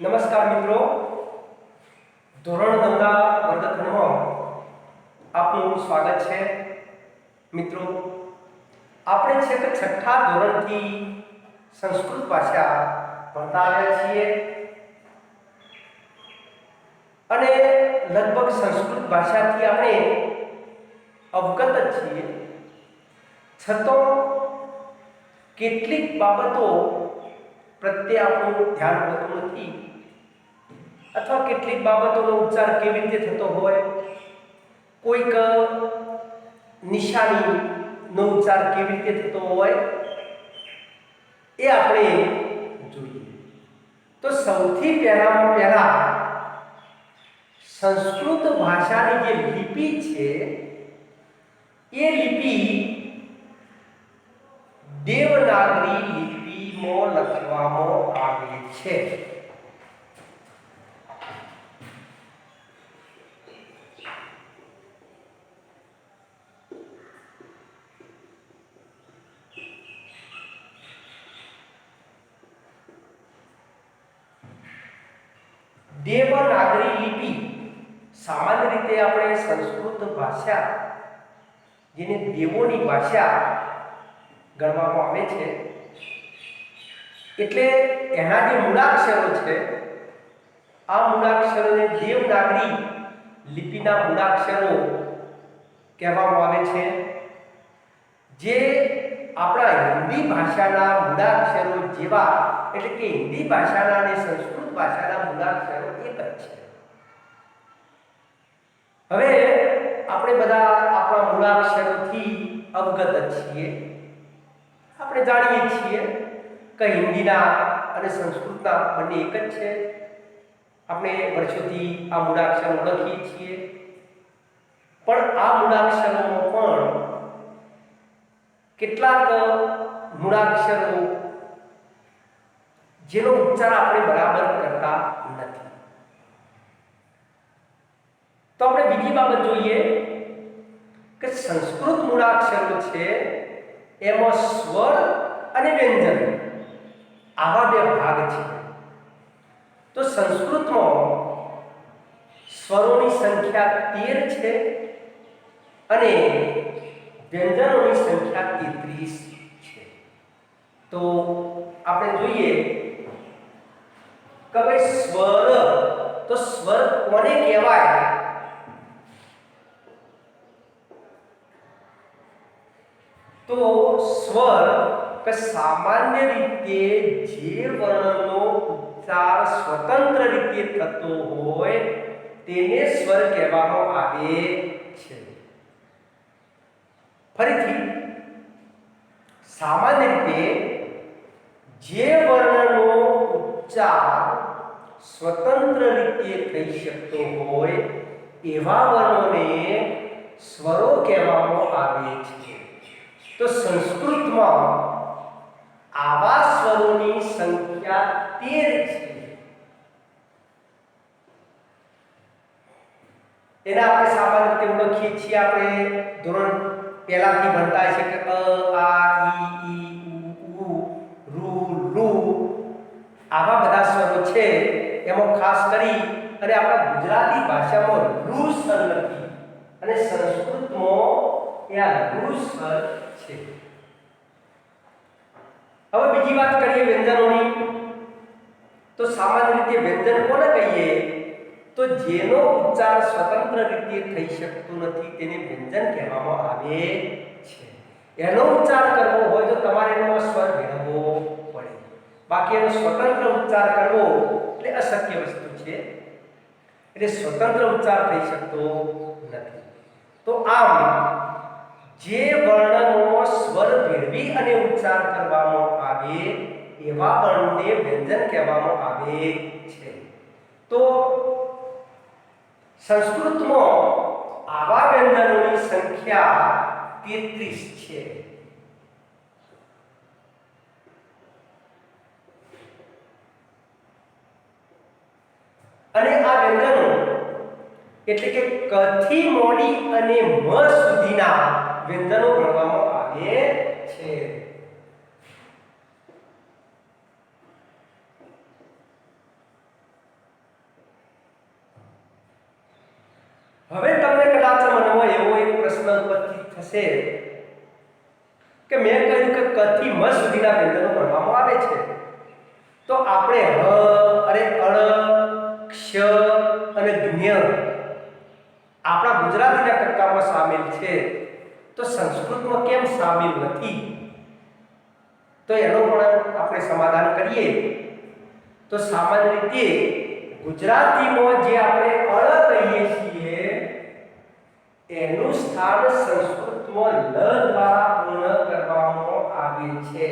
નમસ્કાર મિત્રો, ધોરણ 9 ના વર્ગખંડમાં આપનું સ્વાગત છે. મિત્રો, આપણે છેક છઠ્ઠા ધોરણથી સંસ્કૃત ભાષા ભણતા આવ્યા છીએ અને લગભગ સંસ્કૃત ભાષાથી આપણે અવગત જ છીએ. છતાં કેટલીક બાબતો પ્રત્યે આપણું ધ્યાન હોતું નથી અથવા કેટલીક બાબતોનો ઉચ્ચાર કેવી રીતે થતો હોય, કોઈક નિશાનીનો ઉચ્ચાર કેવી રીતે થતો હોય એ આપણે જોઈએ. તો સૌથી પહેલા સંસ્કૃત ભાષાની જે લિપિ છે એ લિપિ દેવનાગરી લિપિમાં લખવામાં આવે છે. દેવનાગરી લિપિ સામાન્ય રીતે આપણે સંસ્કૃત ભાષા, જેને દેવોની ભાષા ગણવામાં આવે છે, એટલે એના જે મૂળાક્ષરો છે આ મૂળાક્ષરોને દેવનાગરી લિપિના મૂળાક્ષરો કહેવામાં આવે છે, જે આપણા હિન્દી ભાષાના મૂળાક્ષરો જેવા, એટલે કે હિન્દી ભાષાના અને સંસ્કૃત ભાષાના મૂળાક્ષરો એક જ છે. હવે આપણે બધા આપણા મૂળાક્ષરોથી અવગત છીએ. આપણે જાણીએ છીએ કે હિન્દીના અને સંસ્કૃતના બંને એક જ છે. આપણે વર્ષોથી આ મૂળાક્ષરો ઓળખીએ છીએ, પણ આ મૂળાક્ષરોમાં પણ કેટલાક મૂળાક્ષરો જેનો ઉચ્ચાર આપણે બરાબર કરતા નથી. તો આપણે બીજી બાબત જોઈએ કે સંસ્કૃત મૂળાક્ષરો છે એમાં સ્વર અને વ્યંજન આવા બે ભાગ છે. તો સંસ્કૃતમાં સ્વરોની સંખ્યા 13 છે અને વ્યંજનોની સંખ્યા 33 છે. તો આપણે જોઈએ કે ભાઈ સ્વર, તો સ્વર કોને કહેવાય? તો સ્વર કે સામાન્ય રીતે જે વર્ણનો ઉચ્ચાર સ્વતંત્ર રીતે થતો હોય તેને સ્વર કહેવામાં આવે છે. ફરીથી, સામાન્ય રીતે જે વર્ણનો ઉચ્ચાર સ્વતંત્ર રીતે થઈ શકતો હોય એવા વર્ણોને સ્વરો કહેવામાં આવે છે. તો સંસ્કૃતમાં આવા સ્વરોની સંખ્યા 13 છે. એના આપણે સામાન્ય રીતે ઓળખીએ છીએ. આપણે ધોરણ પહેલાથી ભણતા છે કે અ, આ, ઈ, ઉ, રૂ, ઋ આવા બધા સ્વરો છે. એમાં ખાસ કરી અને આપણા ગુજરાતી ભાષામાં ઋ સ્વર નથી અને સંસ્કૃતમાં એ આ ઋ સ્વર છે. હવે બીજી વાત કરીએ વ્યંજનોની. તો સામાન્ય રીતે વ્યંજન કોને કહીએ? તો જેનો ઉચ્ચાર સ્વતંત્ર રીતે થઈ શકતો નથી તેને વ્યંજન કહેવામાં આવે છે. એનો ઉચ્ચાર કરવો હોય તો તમારે એનો સ્વર ભેળવવો પડે, બાકી એનો સ્વતંત્ર ઉચ્ચાર કરવો એટલે અશક્ય વસ્તુ છે. એટલે સ્વતંત્ર ઉચ્ચાર થઈ શકતો નથી. તો આમ જે વર્ણનો સ્વર ભેળવી અને ઉચ્ચાર કરવામાં આવે એવા વર્ણને વ્યંજન કહેવામાં આવે છે. તો સંસ્કૃતમાં આવા વ્યંજનોની સંખ્યા 33 છે. અને આ વ્યંજનો એટલે કે ક થી મોડી અને મ સુધીના વ્યંજનો ગણવામાં આવે છે. મનમાં એવો એક પ્રશ્ન ઉપસ્થિત થશે કે મેં કહ્યું કે ક થી મ સુધીના વ્યંજનો ભણવામાં આવે છે, તો આપણે હ અરે અળ, ક્ષ અને જ્ઞ આપણા ગુજરાતીના કક્કામાં સામેલ છે, તો સંસ્કૃતમાં કેમ સામેલ નથી? તો એનો પણ આપણે સમાધાન કરીએ. તો સામાન્ય રીતે ગુજરાતીમાં જે આપણે અળ કહીએ છીએ એનું સ્થાન સંસ્કૃતમાં લ દ્વારા પૂર્ણ કરવામાં આવે છે.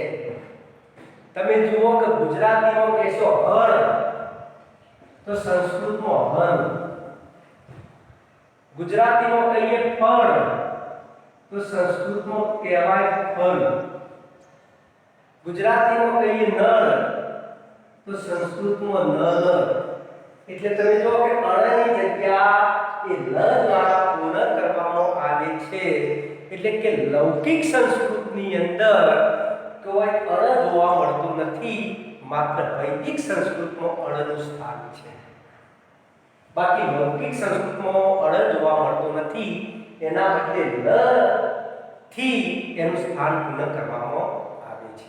તમે જુઓ કે ગુજરાતીમાં કહેશો હળ તો સંસ્કૃતમાં હન, ગુજરાતીમાં કહીએ ફળ તો સંસ્કૃતમાં કહેવાય ફળ, ગુજરાતીમાં કહીએ નળ તો સંસ્કૃતમાં નળ. એટલે તમે જો કે અળની જગ્યા એ લ દ્વારા પૂર્ણ કરવામાં આવે છે. એટલે કે લૌકિક સંસ્કૃતની અંદર કોઈ અળ જોવા મળતું નથી, માત્ર વૈદિક સંસ્કૃતમાં અળનું સ્થાન છે. બાકી લૌકિક સંસ્કૃતમાં અળ જોવા મળતું નથી, એના બદલે લ થી એનું સ્થાન પૂર્ણ કરવામાં આવે છે.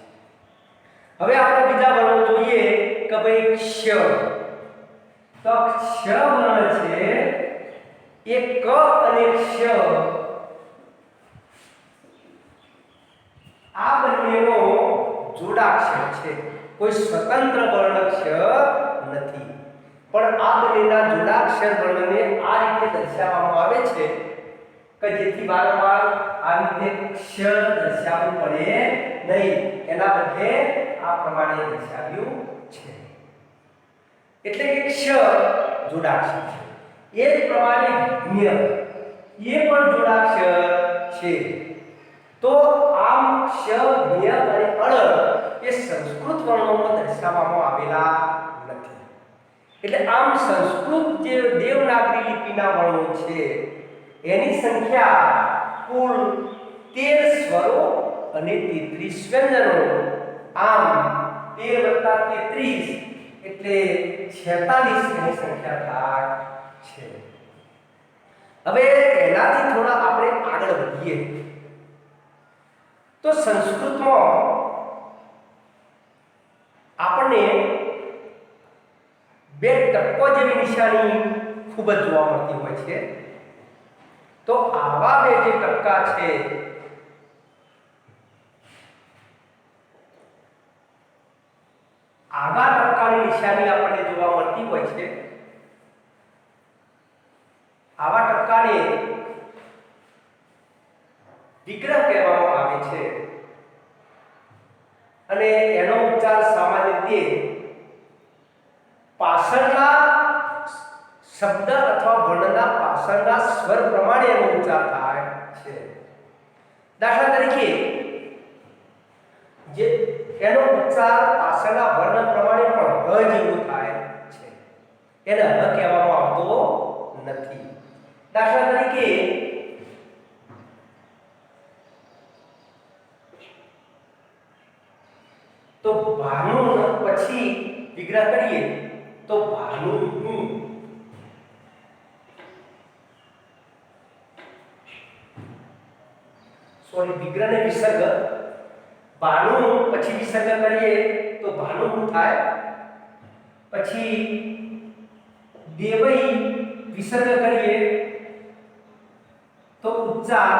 હવે આપણે બીજા વર્ણો જોઈએ કે ભાઈ ક્ષ. તો ક્ષ વર્ણ છે એ ક અને ક્ષ આ બંનેનો જોડાક્ષર છે, કોઈ સ્વતંત્ર વર્ણક્ષર નથી. પણ આ બંનેના જોડાક્ષર વર્ણને આ રીતે દર્શાવવામાં આવે છે કે જેથી વારંવાર આવી રીતે ક્ષ દર્શાવવું પડે નહીં, એના બદલે આ પ્રમાણે દર્શાવ્યું છે. એટલે કે ક્ષ જોડાક્ષર છે. એ જ પ્રમાણે જ્ઞ એ પણ જોડાક્ષર છે. તો આમ ક્ષ, જ્ઞ અને અળ એ સંસ્કૃત વર્ણોમાં દર્શાવવામાં આવેલા નથી. એટલે આમ સંસ્કૃત જે દેવનાગરી લિપિના વર્ણો છે એની સંખ્યા કુલ 13 સ્વરો અને 33 વ્યંજનો. આમ 13 + 33 એટલે 46 ની સંખ્યા થાય છે. હવે એનાથી થોડા આપણે આગળ વધીએ તો સંસ્કૃતમાં આપણને બે ટપ્પો જેવી નિશાની ખૂબ જ જોવા મળતી હોય છે. તો આવા બે જે ટપકા છે આવા ટપકાની નિશાની આપણને જોવા મળતી હોય છે. આવા ટપકાને વિગ્રહ કહેવામાં આવે છે અને એનો ઉચ્ચાર સામાન્ય રીતે પાછળના શબ્દ અથવા વર્ણના પાછળના સ્વર પ્રમાણે એનો ઉચ્ચાર થાય છે. દાખલા તરીકે જે એનો ઉચ્ચાર પાછળના વર્ણ પ્રમાણે પણ હ જેવું થાય છે, એને હ કહેવામાં આવતો નથી. દાખલા તરીકે તો ભાનુ પછી વિગ્રહ કરીએ તો ભાનુ હું, સોરી વિગ્રહને વિસર્ગ, ભાનુ પછી વિસર્ગ કરીએ તો ભાનુ હું થાય. પછી દેવઈ વિસર્ગ કરીએ તો ઉચ્ચાર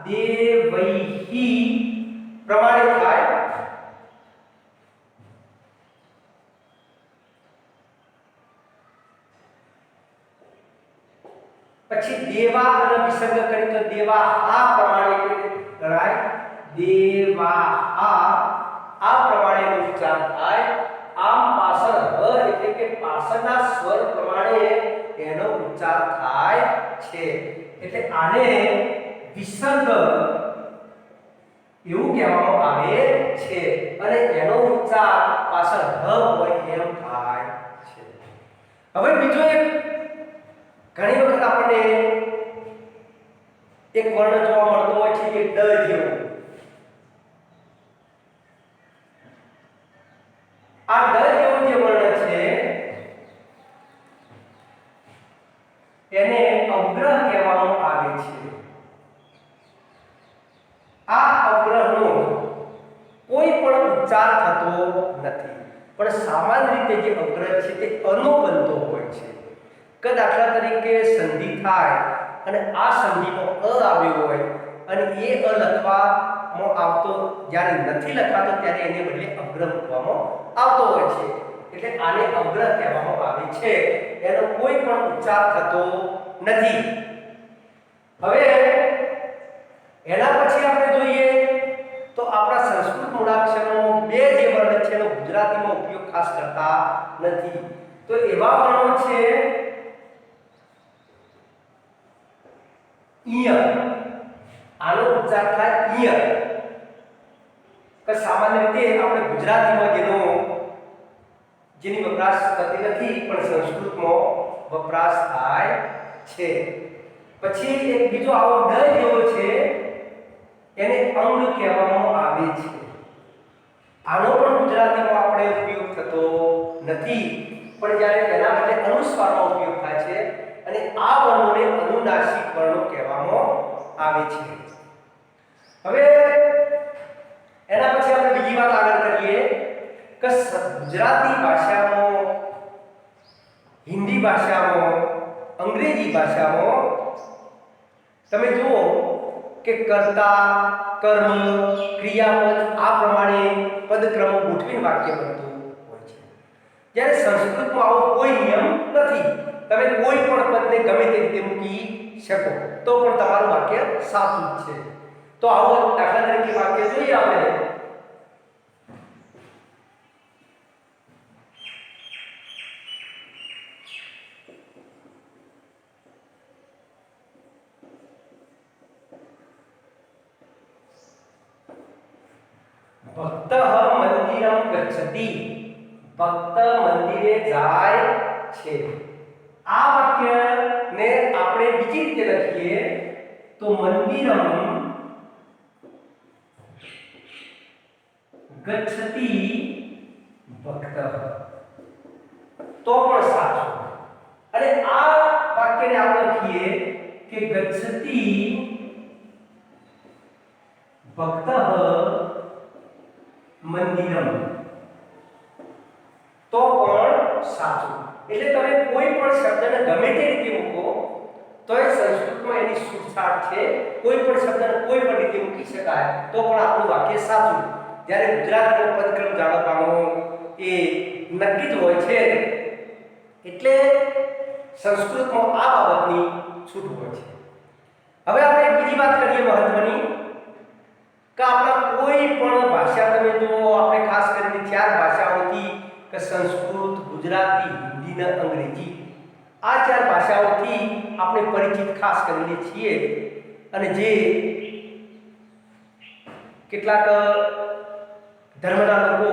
દેવૈહી પ્રમાણે થાય. પછી દેવા અને વિસર્ગ કરીએ તો દેવા આ પ્રમાણે ગણાય, દેવા આ પ્રમાણેનો ઉચ્ચાર થાય. આમ પાછળ હ એટલે કે પાછળના સ્વર પ્રમાણે એનો ઉચ્ચાર થાય છે. એટલે આને વિસર્ગ એવું કહેવામાં આવે છે અને એનો ઉચ્ચાર પાછળ હ હોય એમ થાય છે. હવે બીજો એક ઘણી વખત આપણને એક વર્ણ જોવા મળતો હોય છે કે ડ જેવો. આ ડ જેવો જે વર્ણ છે એને અવગ્રહ કહેવામાં આવે છે. રીતે જે અવગ્રહ છે તે અનો બનતો હોય છે કે દાખલા તરીકે સંધિ થાય અને આ સંધિમાં અ આવ્યો હોય અને એ અ લખવામાં આવતો જ્યારે નથી લખાતો ત્યારે એને બદલે અગ્રહ મૂકવામાં આવતો હોય છે એટલે આને અગ્રહ કહેવામાં આવે છે એનો કોઈ પણ ઉચ્ચાર થતો નથી હવે એના પછી આપણે જોઈએ તો આપણા સંસ્કૃત મૂળાક્ષરનો બે જે વર્ણ છે એનો ગુજરાતીમાં ઉપયોગ ખાસ કરતા નથી તો એવા વર્ણો છે ઈય આનો ઉચ્ચાર થાય ઈય કે સામાન્ય રીતે આપણે ગુજરાતીમાં જેની વપરાશ થતી નથી પણ સંસ્કૃતમાં વપરાશ થાય છે પછી એક બીજો આવો ડ જેવો છે એને અંગ કહેવામાં આવે છે આનો પણ ગુજરાતીમાં આપણે ઉપયોગ થતો નથી પણ જ્યારે એના બદલે અનુસ્વારનો ઉપયોગ થાય છે અને આ વર્ણોને અનુનાસિક વર્ણો કહેવામાં આવે છે હવે એના પછી આપણે બીજી વાત આગળ કરીએ કે ગુજરાતી ભાષામાં હિન્દી ભાષામાં અંગ્રેજી ભાષામાં તમે જુઓ કે કર્તા કર્મ ક્રિયાપદ આ પ્રમાણે પદક્રમો ગોઠવીને વાક્ય બનતું હોય છે જ્યારે સંસ્કૃતમાં આવો કોઈ નિયમ નથી તમે કોઈ પણ પદને ગમે તે રીતે મૂકી શકો તો પણ તમારું વાક્ય સાચું જ છે તો આવો દાખલા તરીકે વાક્ય જોઈએ આપણે ભક્તઃ મંદિરમ ગચ્છતિ ભક્ત મંદિરે જાય છે આ વાક્યને આપણે બીજી રીતે લખીએ તો મંદિરમ ગચ્છતિ ભક્તઃ તો પણ સાચું અને આ વાક્યને આપણે લખીએ કે ગચ્છતિ ભક્તઃ મંદિરમ તો પણ સાચું એટલે તમે કોઈ પણ શબ્દને ગમે તે રીતે મૂકો તો એ સંસ્કૃતમાં એની છૂટછાટ છે કોઈ પણ શબ્દને કોઈ પણ રીતે મૂકી શકાય તો પણ આપણું વાક્ય સાચું જ્યારે ગુજરાતીનો પદક્રમ જાળવવાનો એ નક્કી જ હોય છે એટલે સંસ્કૃતમાં આ બાબતની છૂટ હોય છે હવે આપણે બીજી વાત કરીએ મહત્વની કે આપણા કોઈ પણ ભાષા તમે જુઓ આપણે ખાસ કરીને ચાર ભાષાઓથી કે સંસ્કૃત ગુજરાતી હિન્દી અને અંગ્રેજી આ ચાર ભાષાઓથી આપણે પરિચિત ખાસ કરીને છીએ અને જે કેટલાક ધર્મના લોકો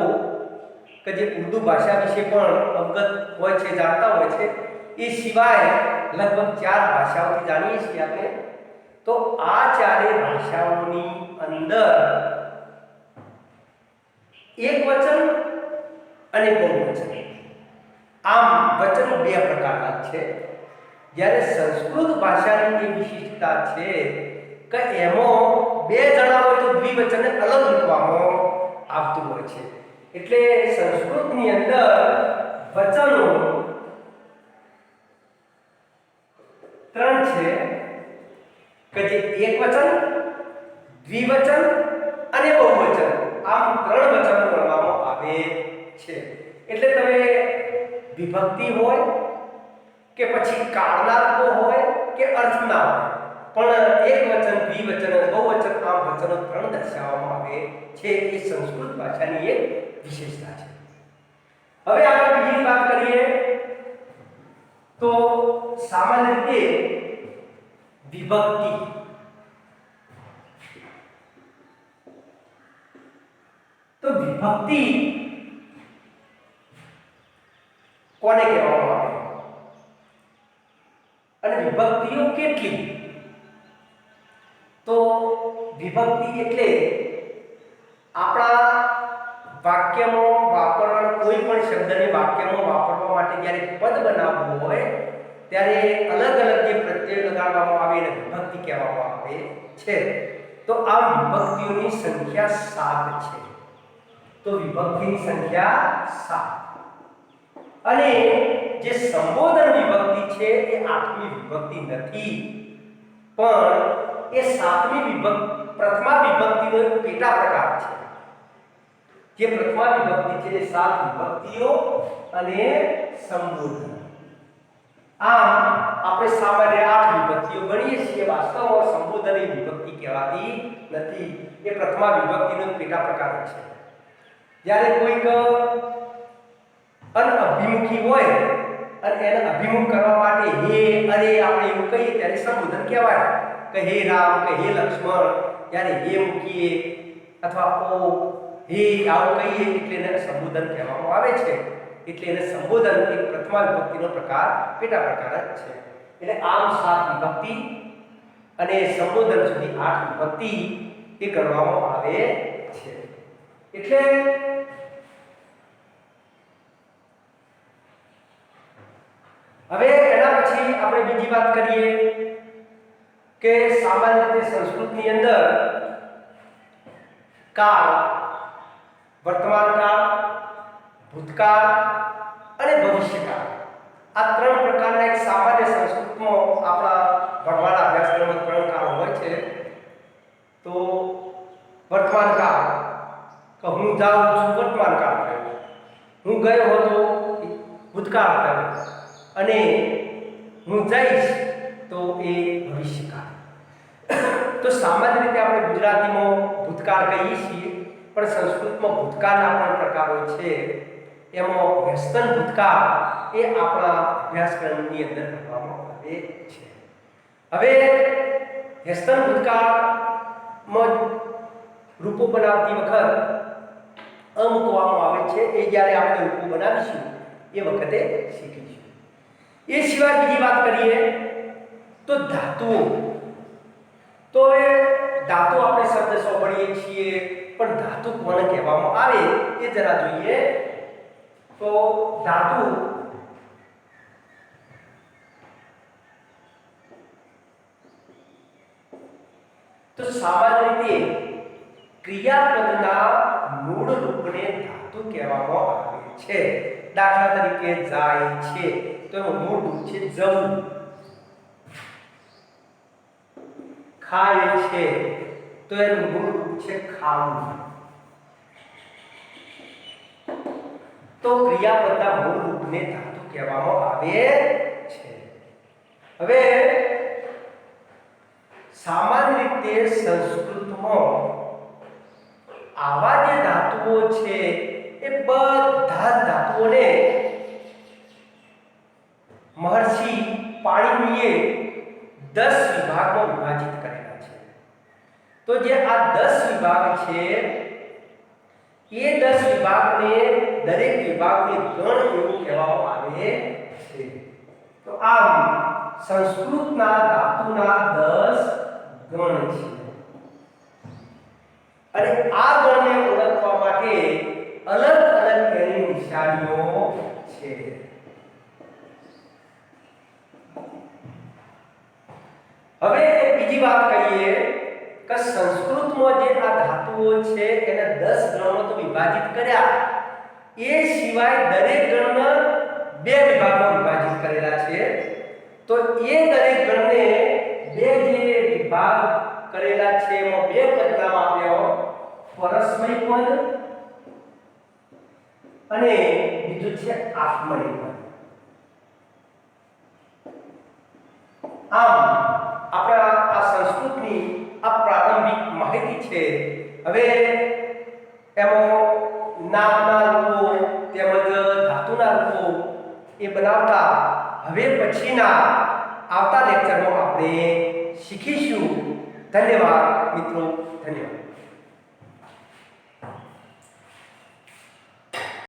કે જે ઉર્દુ ભાષા વિશે પણ અવગત હોય છે જાણતા હોય છે એ સિવાય લગભગ ચાર ભાષાઓથી જાણીએ છીએ આપણે તો આ ચારે ભાષાઓની અંદર એક વચન અને બહુવચન આમ વચન બે પ્રકારના છે જ્યારે સંસ્કૃત ભાષાની એ વિશિષ્ટતા છે કે એમાં બે જણા હોય તો દ્વિવચન અલગ મૂકવામાં આવતું હોય છે એટલે સંસ્કૃતની અંદર વચનો ત્રણ છે કે જે એક વચન દ્વિવચન અને બહુવચન આમ ત્રણ વચનો ગણવામાં આવે છે એટલે તમે વિભક્તિ હોય કે પછી કાળનાર્કો હોય કે અર્થના હોય પણ એક વચન દ્વિવચન અને બહુવચન આમ વચનો ત્રણ દર્શાવવામાં આવે છે એ સંસ્કૃત ભાષાની એક વિશેષતા છે હવે આપણે બીજી વાત કરીએ તો સામાન્ય રીતે વિભક્તિ તો વિભક્તિ કોને કહેવામાં આવે અને વિભક્તિઓ કેટલી તો વિભક્તિ એટલે આપણા વાક્યમાં વાપરવા કોઈ પણ શબ્દને વાક્યમાં વાપરવા માટે જ્યારે પદ બનાવવું હોય ત્યારે અલગ અલગ જે પ્રત્યય લગાડવામાં આવે એને વિભક્તિ કહેવામાં આવે છે તો આ વિભક્તિઓની સંખ્યા 7 છે તો વિભક્તિની સંખ્યા 7 અને જે સંબોધન વિભક્તિ છે એ આઠમી વિભક્તિ નથી, પણ એ સાતમી વિભક્તિ પ્રથમા વિભક્તિનો એક પેટા પ્રકાર છે. જે પ્રથમા વિભક્તિ છે એ સાત વિભક્તિઓ અને સંબોધન. આમ આપણે સામાન્ય આઠ વિભક્તિઓ ગણીએ છીએ, વાસ્તવમાં સંબોધન એ વિભક્તિ કહેવાતી નથી, એ પ્રથમા વિભક્તિનો પેટા પ્રકાર છે. જ્યારે કોઈક અનઅભિમુખી હોય અને એને અભિમુખ કરવા માટે હે અરે આપણે એવું કહીએ ત્યારે સંબોધન કહેવાય, કે હે રામ, કે હે લક્ષ્મણ. જ્યારે હે મૂકીએ અથવા ઓ હે આવું કહીએ એટલે એને સંબોધન કહેવામાં આવે છે. એટલે એને સંબોધન એક પ્રથમા વિભક્તિનો પ્રકાર, પેટા પ્રકાર જ છે. એટલે આમ સાત વિભક્તિ અને સંબોધન સુધી આઠ વિભક્તિ એ ગણવામાં આવે છે. એટલે હવે એના પછી આપણે બીજી વાત કરીએ કે સામાન્ય રીતે સંસ્કૃતની અંદર કાળ, વર્તમાન કાળ, ભૂતકાળ અને ભવિષ્યકાળ આ ત્રણ પ્રકારના એક સામાન્ય સંસ્કૃતમાં આપણા ભણવાના અભ્યાસક્રમમાં ત્રણ કાળ હોય છે. તો વર્તમાન કાળ, કે હું જાઉં છું વર્તમાન કાળ થયો, હું ગયો હતો ભૂતકાળ થયો, અને હું જઈશ તો એ ભવિષ્યકાળ. તો સામાન્ય રીતે આપણે ગુજરાતીમાં ભૂતકાળ કહીએ છીએ, પણ સંસ્કૃતમાં ભૂતકાળના પણ પ્રકારો છે. એમાં વ્યસ્તન ભૂતકાળ એ આપણા અભ્યાસક્રમની અંદર ભણવામાં આવે છે. હવે વ્યસ્તન ભૂતકાળમાં રૂપો બનાવતી વખત મૂકવામાં આવે છે. એ જ્યારે આપણે રૂપો બનાવીશું એ વખતે શીખીશું. એ સિવાય બીજી વાત કરીએ તો ધાતુઓ. તો હવે ધાતુ આપણે શબ્દ સાંભળીએ છીએ, પણ ધાતુ કોને કહેવામાં આવે એ જરા જોઈએ. તો ધાતુ તો સામાન્ય રીતે ક્રિયાપદના મૂળ રૂપને ધાતુ કહેવામાં આવે છે. દાખલા તરીકે જાય છે તો એનું મૂળ રૂપ છે જવું. ખાય છે તો એનું મૂળ રૂપ છે ખાવું. તો ક્રિયાપદના મૂળ રૂપને ધાતુ કહેવામાં આવે છે. હવે સામાન્ય રીતે સંસ્કૃતમાં આવા જે ધાતુઓ છે એ બધા ધાતુઓને મહર્ષિ પાણિનીએ 10 વિભાગમાં વિભાજિત કરેલા છે. તો જે આ 10 વિભાગ છે એ 10 વિભાગને દરેક વિભાગને ગણ એવું કહેવામાં આવે છે. તો આમ સંસ્કૃતના ધાતુના 10 ગણ છે, અને આ ગણને ઓળખવા માટે અલગ અલગ એની નિશાનીઓ છે. હવે બીજી વાત કહીએ કે સંસ્કૃતમાં જે આ ધાતુઓ છે એને 10 ગણમાં તો વિભાજિત કર્યા, એ સિવાય દરેક ગણને 2 વિભાગમાં વિભાજિત કરેલા છે. તો એ દરેક ગણને 2 જે વિભાગ કરેલા છે એમાં 2 પદ નામ આપ્યો, પરસ્મય પદ અને બીજું છે આત્મનેય પદ. આમ આપણા આ સંસ્કૃતની આ પ્રારંભિક માહિતી છે. હવે એમાં નામના રૂપો તેમજ ધાતુના રૂપો એ બનાવતા હવે પછીના આવતા લેક્ચરમાં આપણે શીખીશું. ધન્યવાદ મિત્રો, ધન્યવાદ.